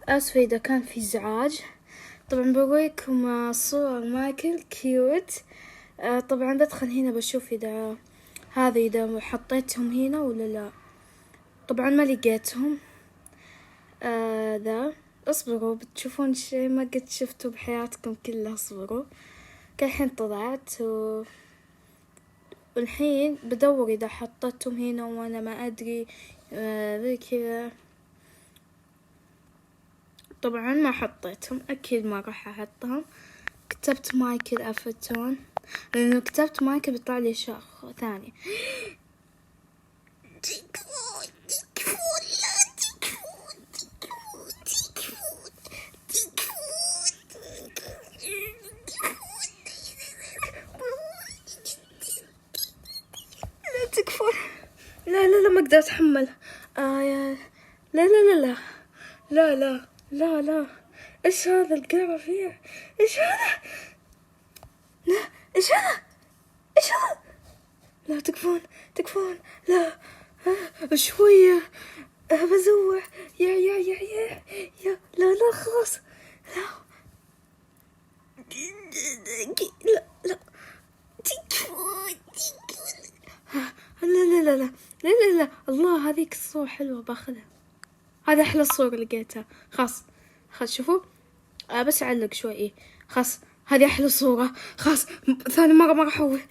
آسفة إذا كان في إزعاج. طبعا بوريكم صور مايكل كيوت. طبعا بدخل هنا بشوف إذا إذا حطيتهم هنا ولا لا. طبعا ما لقيتهم. ذا اصبروا بتشوفون شيء ما قد شفتوا بحياتكم كلها. اصبروا كالحين طلعت والحين بدور إذا حطيتهم هنا وأنا ما أدري. زي كذا. طبعا ما حطيتهم، أكيد ما راح أحطهم. كتبت مايكل أفتون، لأنه كتبت مايكل بيطلع لي شخص ثاني. لا تكفون. لا لا لا ما أقدر أتحمل. لا لا لا لا لا لا لا لا. إيش هذا القرف فيه؟ إيش هذا؟ لا إيش هذا؟ إيش هذا؟ لا تكفون تكفون. لا شوية بزوح. يا لا لا خلاص. لا لا لا تكفون. لا لا لا لا لا لا لا. الله هذيك الصورة حلوة باخذها. هذا أحلى الصورة لقيتها. خلاص شوفوا. بس أعلق شوي. خلاص هذه أحلى صورة. خلاص ثاني مرة ما راح أحول.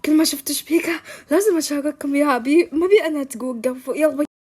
كل ما شفت شبيكة لازم أشارككم إياها. ما بي أنا توقفوا. يلا.